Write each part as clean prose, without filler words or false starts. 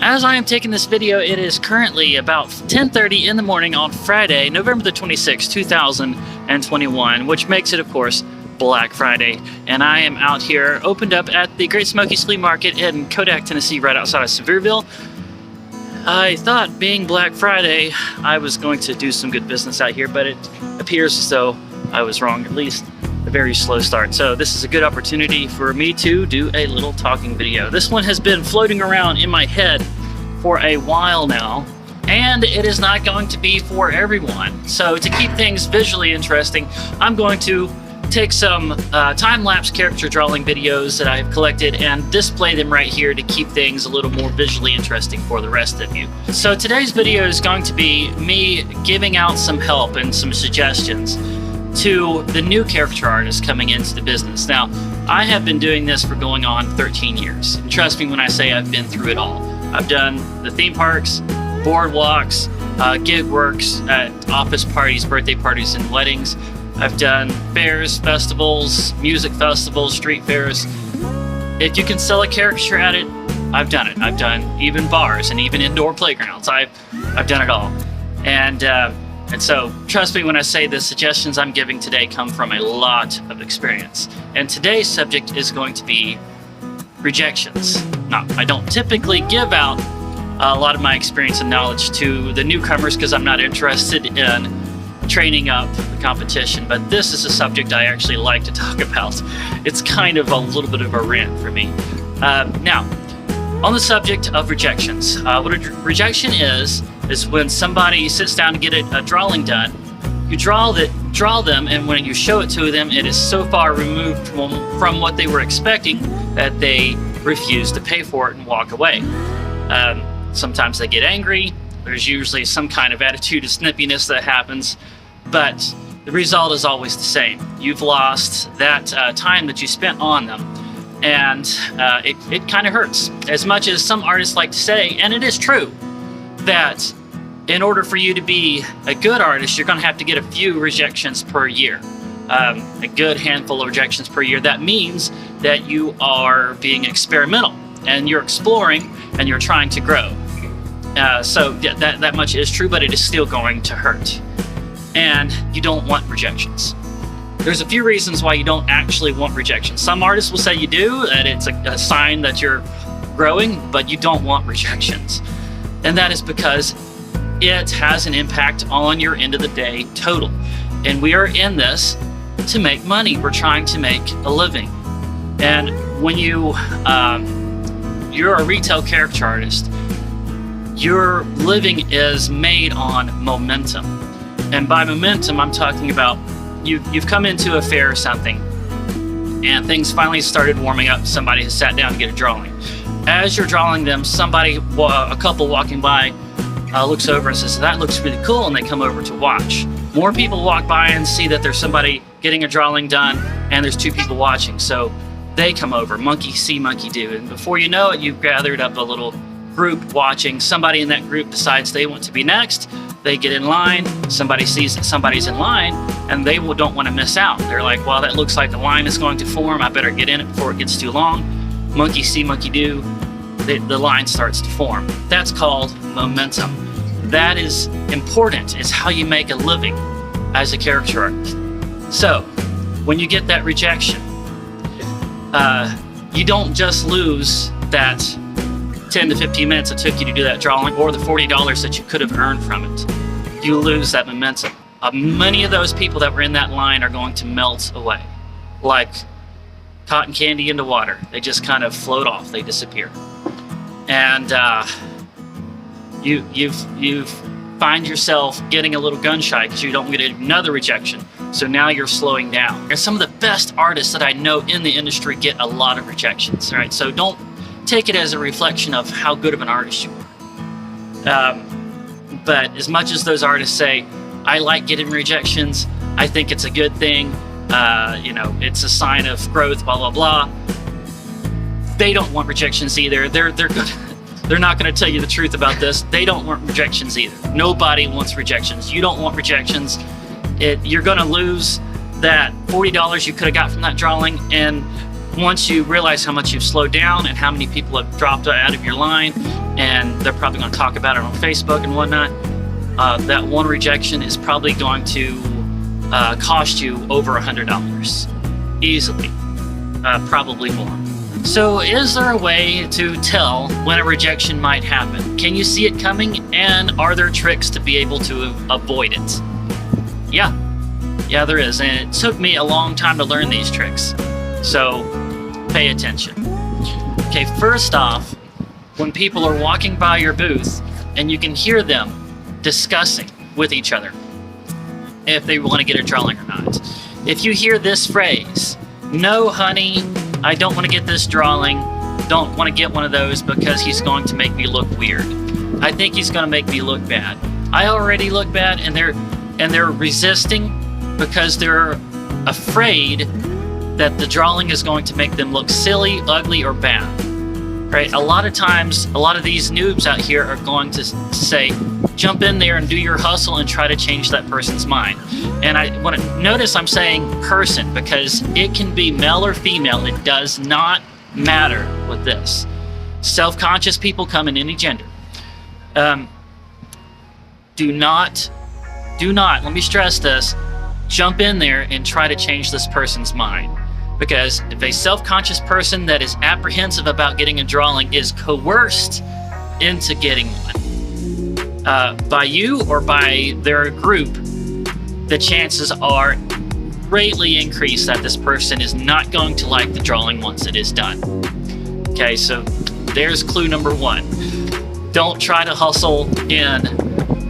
As I am taking this video, it is currently about 10:30 in the morning on Friday, November the 26th, 2021, which makes it, of course, Black Friday. And I am out here, opened up at the Great Smokies Flea Market in Kodak, Tennessee, right outside of Sevierville. I thought, being Black Friday, I was going to do some good business out here, but it appears as though I was wrong, at least a very slow start. So this is a good opportunity for me to do a little talking video. This one has been floating around in my head for a while now, and it is not going to be for everyone. So to keep things visually interesting, I'm going to take some time-lapse character drawing videos that I've collected and display them right here to keep things a little more visually interesting for the rest of you. So today's video is going to be me giving out some help and some suggestions to the new caricature artists coming into the business. Now, I have been doing this for going on 13 years. And trust me when I say I've been through it all. I've done the theme parks, boardwalks, gig works at office parties, birthday parties, and weddings. I've done fairs, festivals, music festivals, street fairs. If you can sell a caricature at it, I've done it. I've done even bars and even indoor playgrounds. I've done it all. And so, trust me when I say the suggestions I'm giving today come from a lot of experience. And today's subject is going to be rejections. Now, I don't typically give out a lot of my experience and knowledge to the newcomers because I'm not interested in training up the competition, but this is a subject I actually like to talk about. It's kind of a little bit of a rant for me. Now, on the subject of rejections, what a rejection is when somebody sits down to get a drawing done. You draw them, and when you show it to them, it is so far removed from what they were expecting that they refuse to pay for it and walk away. Sometimes they get angry. There's usually some kind of attitude of snippiness that happens, but the result is always the same. You've lost that time that you spent on them, and it kind of hurts. As much as some artists like to say, and it is true, that in order for you to be a good artist, you're going to have to get a few rejections per year. A good handful of rejections per year. That means that you are being experimental, and you're exploring, and you're trying to grow. So yeah, that much is true, but it is still going to hurt. And you don't want rejections. There's a few reasons why you don't actually want rejections. Some artists will say you do, and it's a sign that you're growing, but you don't want rejections. And that is because it has an impact on your end of the day total. And we are in this to make money. We're trying to make a living. And when you're a retail caricature artist, your living is made on momentum. And by momentum, I'm talking about you've come into a fair or something, and things finally started warming up. Somebody has sat down to get a drawing. As you're drawing them, a couple walking by looks over and says, "That looks really cool," and they come over to watch. More people walk by and see that there's somebody getting a drawing done, and there's two people watching. So they come over, monkey see, monkey do. And before you know it, you've gathered up a little group watching. Somebody in that group decides they want to be next. They get in line. Somebody sees that somebody's in line, and they don't want to miss out. They're like, "Well, that looks like the line is going to form. I better get in it before it gets too long." Monkey see, monkey do. The line starts to form. That's called momentum. That is important. It's how you make a living as a caricature artist. So when you get that rejection, you don't just lose that 10 to 15 minutes it took you to do that drawing, or the $40 that you could have earned from it. You lose that momentum. Many of those people that were in that line are going to melt away like cotton candy into water. They just kind of float off. They disappear. And you find yourself getting a little gun shy because you don't get another rejection. So now you're slowing down. And some of the best artists that I know in the industry get a lot of rejections. All right, so don't take it as a reflection of how good of an artist you are. But as much as those artists say, "I like getting rejections, I think it's a good thing, it's a sign of growth, blah, blah, blah," they don't want rejections either. They're not going to tell you the truth about this. They don't want rejections either. Nobody wants rejections. You don't want rejections. You're going to lose that $40 you could have got from that drawing, and once you realize how much you've slowed down and how many people have dropped out of your line, and they're probably going to talk about it on Facebook and whatnot, that one rejection is probably going to cost you over $100 easily, probably more. So is there a way to tell when a rejection might happen? Can you see it coming, and are there tricks to be able to avoid it? Yeah, there is, and it took me a long time to learn these tricks, so pay attention. Okay, first off, when people are walking by your booth and you can hear them discussing with each other if they want to get a drawing or not. If you hear this phrase, "No, honey, I don't want to get this drawing. Don't want to get one of those because he's going to make me look weird. I think he's going to make me look bad. I already look bad," and they're resisting because they're afraid that the drawing is going to make them look silly, ugly, or bad. Right? A lot of times, a lot of these noobs out here are going to say, jump in there and do your hustle and try to change that person's mind. And I want to notice I'm saying person because it can be male or female. It does not matter with this. Self-conscious people come in any gender. Do not, let me stress this, jump in there and try to change this person's mind. Because if a self-conscious person that is apprehensive about getting a drawing is coerced into getting one by you or by their group, the chances are greatly increased that this person is not going to like the drawing once it is done. Okay, so there's clue number one. Don't try to hustle in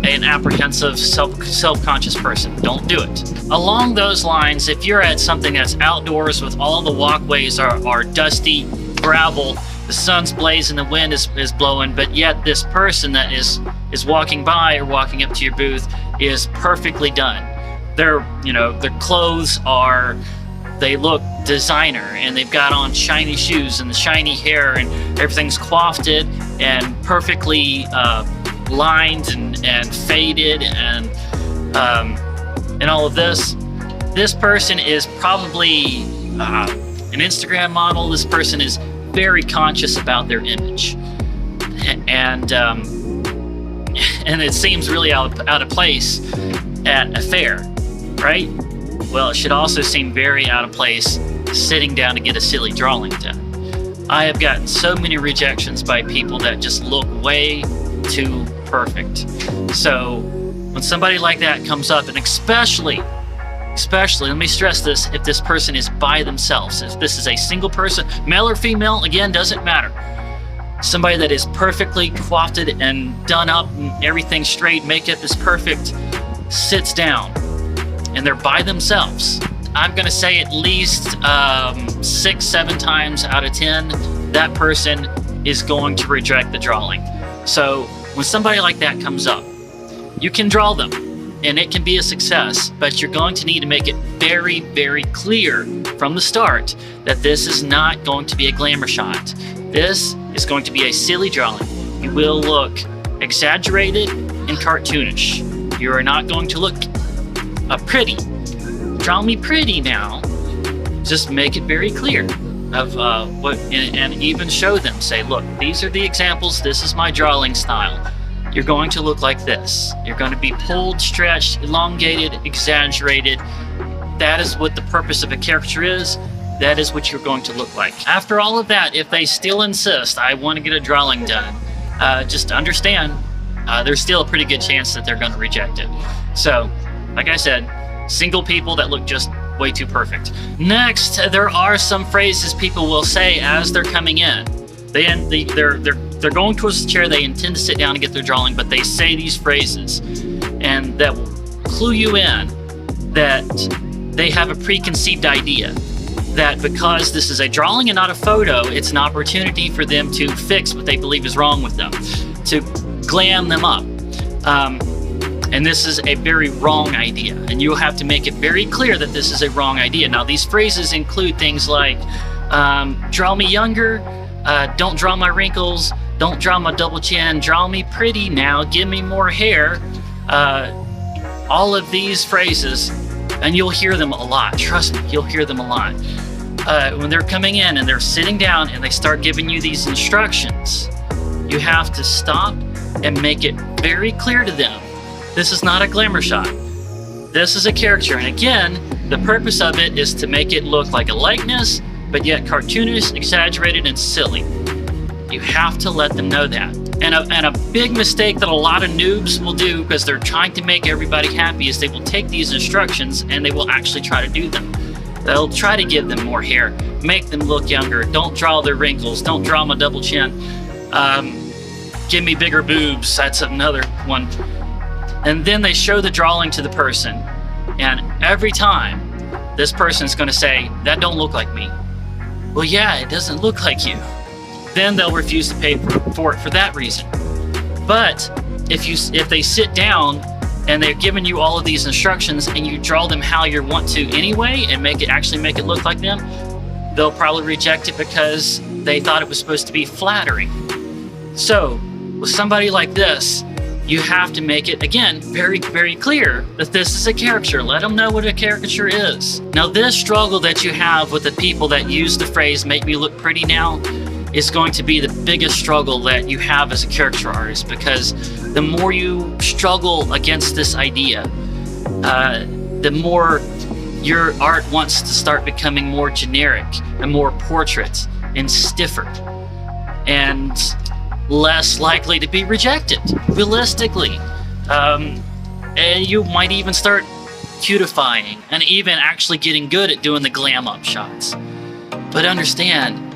an apprehensive, self-conscious person. Don't do it. Along those lines, if you're at something that's outdoors with all the walkways are dusty gravel, the sun's blazing, the wind is blowing, but yet this person that is walking by or walking up to your booth is perfectly done. Their clothes they look designer, and they've got on shiny shoes and the shiny hair, and everything's coiffed and perfectly lined and faded and all of this. This person is probably an Instagram model. This person is very conscious about their image, and it seems really out of place at a fair, right? Well, it should also seem very out of place sitting down to get a silly drawing done. I have gotten so many rejections by people that just look way too perfect. So when somebody like that comes up, and especially, let me stress this, if this person is by themselves, if this is a single person, male or female, again, doesn't matter. Somebody that is perfectly coiffed and done up and everything straight, makeup is perfect, sits down, and they're by themselves. I'm going to say at least 6-7 times out of 10, that person is going to reject the drawing. So when somebody like that comes up, you can draw them and it can be a success, but you're going to need to make it very, very clear from the start that this is not going to be a glamour shot. This is going to be a silly drawing. You will look exaggerated and cartoonish. You are not going to look pretty. Draw me pretty now. Just make it very clear of what, and even show them, say, look, these are the examples, this is my drawing style. You're going to look like this. You're going to be pulled, stretched, elongated, exaggerated. That is what the purpose of a caricature is. That is what you're going to look like. After all of that, if they still insist, I want to get a drawing done, just understand, there's still a pretty good chance that they're going to reject it. So, like I said, single people that look just way too perfect. Next, there are some phrases people will say as they're coming in. They're going towards the chair, they intend to sit down and get their drawing, but they say these phrases, and that will clue you in that they have a preconceived idea that because this is a drawing and not a photo, it's an opportunity for them to fix what they believe is wrong with them, to glam them up. And this is a very wrong idea, and you'll have to make it very clear that this is a wrong idea. Now, these phrases include things like, draw me younger, don't draw my wrinkles, don't draw my double chin, draw me pretty now, give me more hair. All of these phrases, and you'll hear them a lot. Trust me, you'll hear them a lot. When they're coming in and they're sitting down and they start giving you these instructions, you have to stop and make it very clear to them. This is not a glamour shot. This is a caricature. And again, the purpose of it is to make it look like a likeness, but yet cartoonish, exaggerated, and silly. You have to let them know that. And a big mistake that a lot of noobs will do, because they're trying to make everybody happy, is they will take these instructions and they will actually try to do them. They'll try to give them more hair, make them look younger, don't draw their wrinkles, don't draw my double chin, give me bigger boobs, that's another one. And then they show the drawing to the person, and every time this person's going to say, that don't look like me. Well, yeah, it doesn't look like you. Then they'll refuse to pay for it for that reason. But if they sit down and they've given you all of these instructions and you draw them how you want to anyway and actually make it look like them, they'll probably reject it because they thought it was supposed to be flattering. So with somebody like this, you have to make it, again, very, very clear that this is a caricature. Let them know what a caricature is. Now, this struggle that you have with the people that use the phrase, make me look pretty now, is going to be the biggest struggle that you have as a caricature artist, because the more you struggle against this idea, the more your art wants to start becoming more generic and more portrait and stiffer and less likely to be rejected, realistically. And you might even start cutifying and even actually getting good at doing the glam up shots. But understand,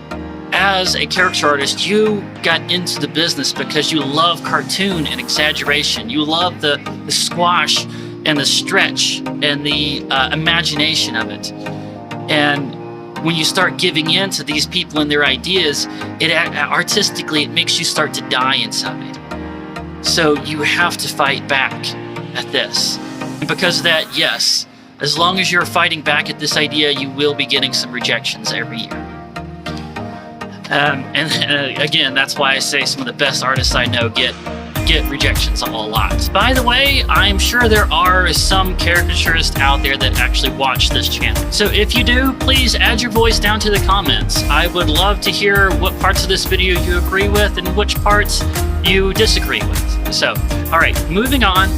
as a caricature artist, you got into the business because you love cartoon and exaggeration. You love the squash and the stretch and the imagination of it. And when you start giving in to these people and their ideas, artistically, it makes you start to die inside. So you have to fight back at this. And because of that, yes, as long as you're fighting back at this idea, you will be getting some rejections every year. And again, that's why I say some of the best artists I know get rejections a lot. By the way, I'm sure there are some caricaturists out there that actually watch this channel. So if you do, please add your voice down to the comments. I would love to hear what parts of this video you agree with and which parts you disagree with. So, all right, moving on.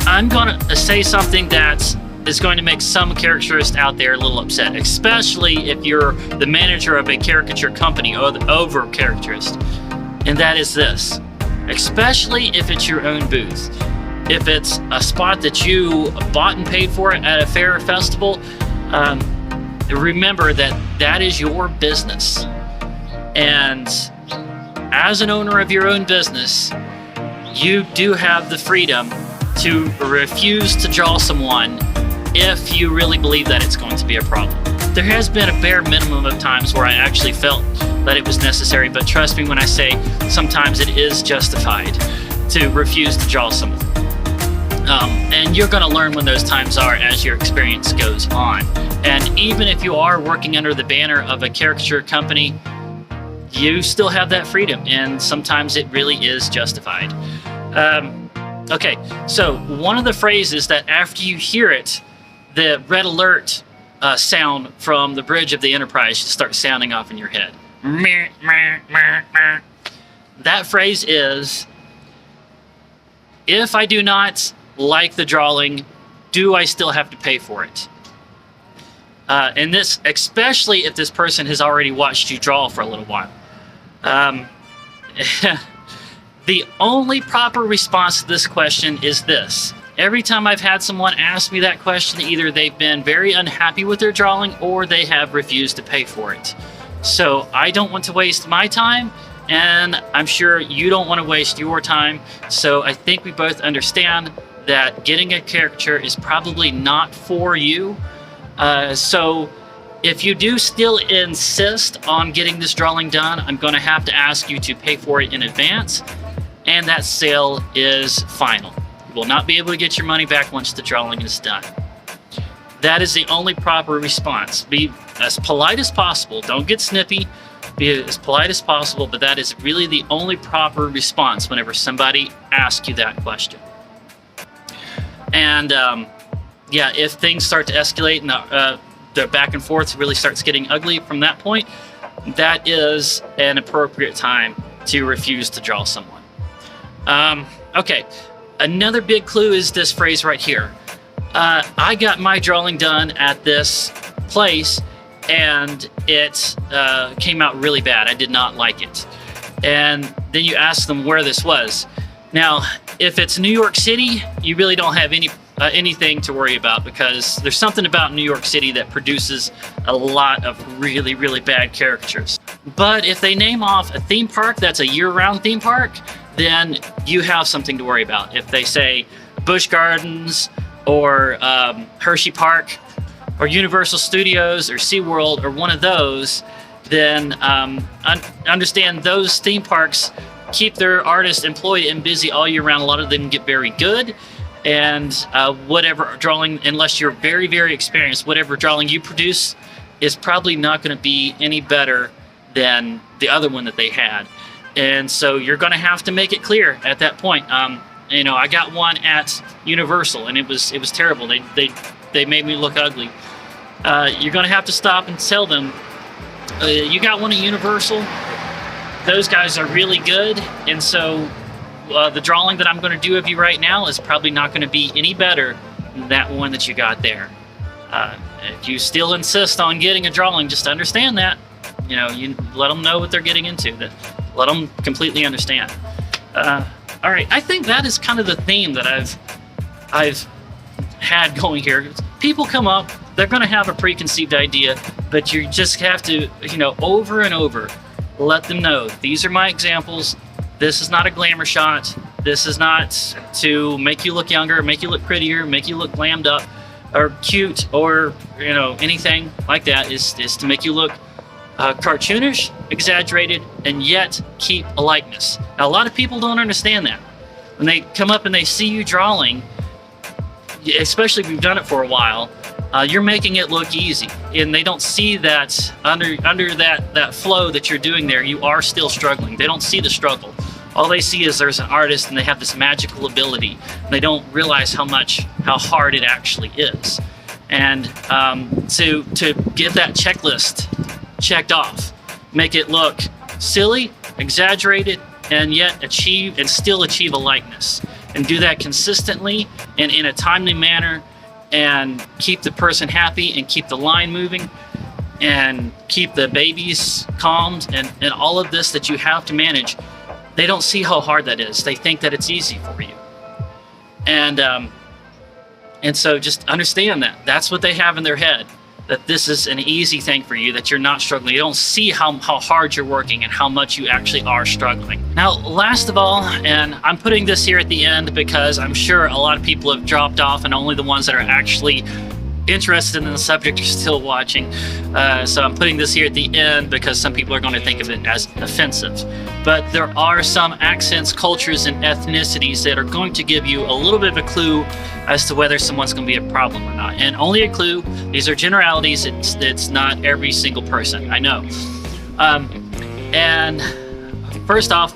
I'm gonna say something that is going to make some caricaturists out there a little upset, especially if you're the manager of a caricature company or over caricaturist. And that is this. Especially if it's your own booth. If it's a spot that you bought and paid for at a fair or festival, remember that is your business. And as an owner of your own business, you do have the freedom to refuse to draw someone if you really believe that it's going to be a problem. There has been a bare minimum of times where I actually felt that it was necessary, but trust me when I say sometimes it is justified to refuse to draw someone. And you're going to learn when those times are as your experience goes on. And even if you are working under the banner of a caricature company, you still have that freedom, and sometimes it really is justified. Okay, so one of the phrases that after you hear it, the red alert sound from the bridge of the Enterprise should start sounding off in your head. That phrase is, if I do not like the drawing, do I still have to pay for it? And this, especially if this person has already watched you draw for a little while. The only proper response to this question is this. Every time I've had someone ask me that question, either they've been very unhappy with their drawing or they have refused to pay for it. So I don't want to waste my time, and I'm sure you don't want to waste your time. So I think we both understand that getting a caricature is probably not for you. So if you do still insist on getting this drawing done, I'm going to have to ask you to pay for it in advance, and that sale is final. You will not be able to get your money back once the drawing is done. That is the only proper response. Be as polite as possible. Don't get snippy. Be as polite as possible, but that is really the only proper response whenever somebody asks you that question. And yeah, if things start to escalate and the back and forth really starts getting ugly from that point, that is an appropriate time to refuse to draw someone. Okay, another big clue is this phrase right here. I got my drawing done at this place, and it came out really bad. I did not like it. And then you ask them where this was. Now, if it's New York City, you really don't have anything to worry about, because there's something about New York City that produces a lot of really, really bad caricatures. But if they name off a theme park that's a year-round theme park, then you have something to worry about. If they say Busch Gardens or Hershey Park or Universal Studios or SeaWorld or one of those, then understand those theme parks keep their artists employed and busy all year round. A lot of them get very good, and whatever drawing, unless you're very, very experienced, whatever drawing you produce is probably not going to be any better than the other one that they had. And so you're going to have to make it clear at that point. You know, I got one at Universal, and it was terrible. They made me look ugly. You're going to have to stop and tell them, you got one at Universal. Those guys are really good, and so the drawing that I'm going to do of you right now is probably not going to be any better than that one that you got there. If you still insist on getting a drawing, just understand that. You know, you let them know what they're getting into. Let them completely understand. All right, I think that is kind of the theme that I've had going here. People come up, they're going to have a preconceived idea, but you just have to, you know, over and over, let them know, these are my examples. This is not a glamour shot. This is not to make you look younger, make you look prettier, make you look glammed up or cute, or, you know, anything like that. Is to make you look cartoonish, exaggerated, and yet keep a likeness. Now, a lot of people don't understand that. When they come up and they see you drawing, especially if you've done it for a while, you're making it look easy, and they don't see that under that flow that you're doing there, you are still struggling. They don't see the struggle. All they see is there's an artist and they have this magical ability. They don't realize how hard it actually is. And to get that checklist checked off, make it look silly, exaggerated, and yet still achieve a likeness, and do that consistently and in a timely manner, and keep the person happy, and keep the line moving, and keep the babies calmed, and all of this that you have to manage. They don't see how hard that is. They think that it's easy for you. And so just understand that. That's what they have in their head, that this is an easy thing for you, that you're not struggling. You don't see how hard you're working and how much you actually are struggling. Now, last of all, and I'm putting this here at the end because I'm sure a lot of people have dropped off, and only the ones that are actually interested in the subject are still watching. So I'm putting this here at the end because some people are going to think of it as offensive. But there are some accents, cultures, and ethnicities that are going to give you a little bit of a clue as to whether someone's going to be a problem or not. And only a clue. These are generalities. It's not every single person, I know. And first off,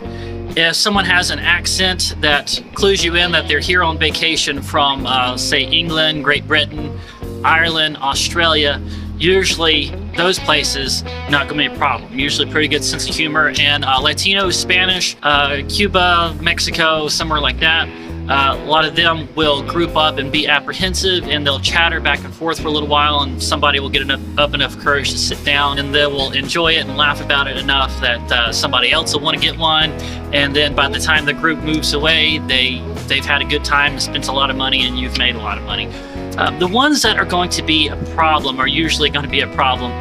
if someone has an accent that clues you in that they're here on vacation from, say, England, Great Britain, Ireland, Australia, usually those places not going to be a problem. Usually pretty good sense of humor. And Latino, Spanish, Cuba, Mexico, somewhere like that, a lot of them will group up and be apprehensive, and they'll chatter back and forth for a little while, and somebody will get enough courage to sit down, and they will enjoy it and laugh about it enough that somebody else will want to get one. And then by the time the group moves away, they've had a good time and spent a lot of money, and you've made a lot of money. The ones that are going to be a problem, are usually going to be a problem,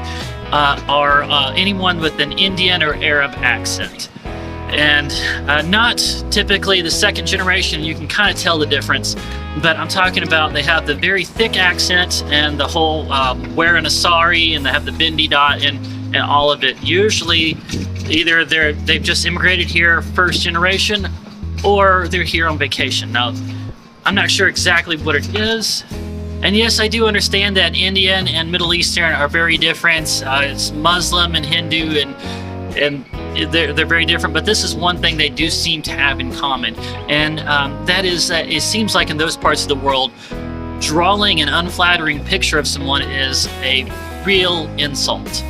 are anyone with an Indian or Arab accent. And not typically the second generation. You can kind of tell the difference, but I'm talking about they have the very thick accent and the whole wearing a sari, and they have the bindi dot and all of it. Usually either they've just immigrated here first generation, or they're here on vacation. Now, I'm not sure exactly what it is. And yes, I do understand that Indian and Middle Eastern are very different. It's Muslim and Hindu, and they're very different. But this is one thing they do seem to have in common, and that is that it seems like in those parts of the world, drawing an unflattering picture of someone is a real insult.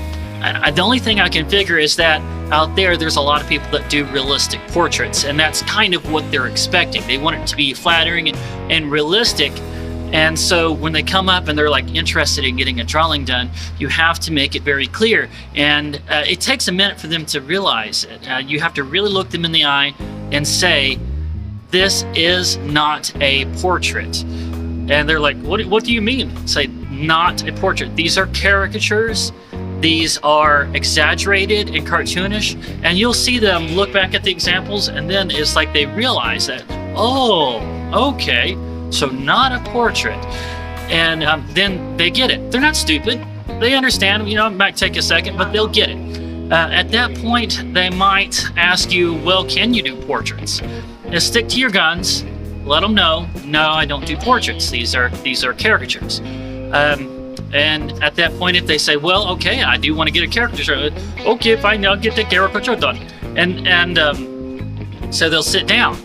And the only thing I can figure is that out there's a lot of people that do realistic portraits, and that's kind of what they're expecting. They want it to be flattering and realistic. And so when they come up and they're like interested in getting a drawing done, you have to make it very clear. And it takes a minute for them to realize it. You have to really look them in the eye and say, this is not a portrait. And they're like, what do you mean? Say, not a portrait. These are caricatures. These are exaggerated and cartoonish. And you'll see them look back at the examples, and then it's like they realize that, oh, okay, so not a portrait. And then they get it. They're not stupid. They understand, it might take a second, but they'll get it. At that point, they might ask you, well, can you do portraits? Just stick to your guns. Let them know, no, I don't do portraits. These are caricatures. And at that point, if they say, well, okay, I do want to get a caricature, okay, fine, I'll get the caricature done. And so they'll sit down.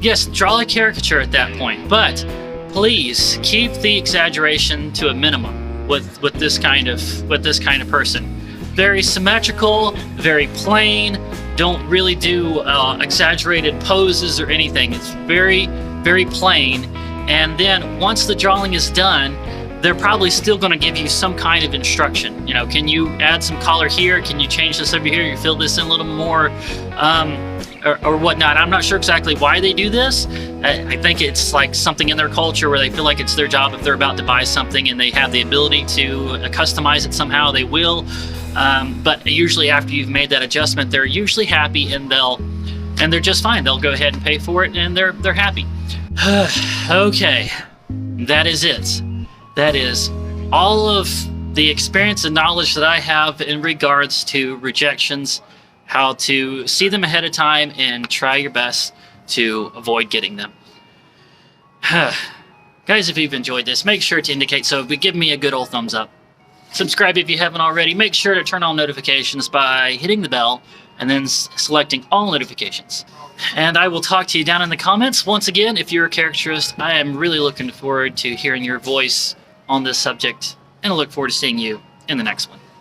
Yes, draw a caricature at that point, but please keep the exaggeration to a minimum with this kind of person. Very symmetrical, very plain. Don't really do exaggerated poses or anything. It's very, very plain. And then once the drawing is done, they're probably still going to give you some kind of instruction. Can you add some color here? Can you change this over here? You fill this in a little more, or whatnot. I'm not sure exactly why they do this. I think it's like something in their culture where they feel like it's their job. If they're about to buy something and they have the ability to customize it somehow, they will. But usually after you've made that adjustment, they're usually happy and they're just fine. They'll go ahead and pay for it and they're happy. Okay, that is it. That is all of the experience and knowledge that I have in regards to rejections, how to see them ahead of time and try your best to avoid getting them. Guys, if you've enjoyed this, make sure to indicate so. Give me a good old thumbs up. Subscribe if you haven't already. Make sure to turn on notifications by hitting the bell and then selecting all notifications. And I will talk to you down in the comments. Once again, if you're a caricaturist, I am really looking forward to hearing your voice on this subject, and I look forward to seeing you in the next one.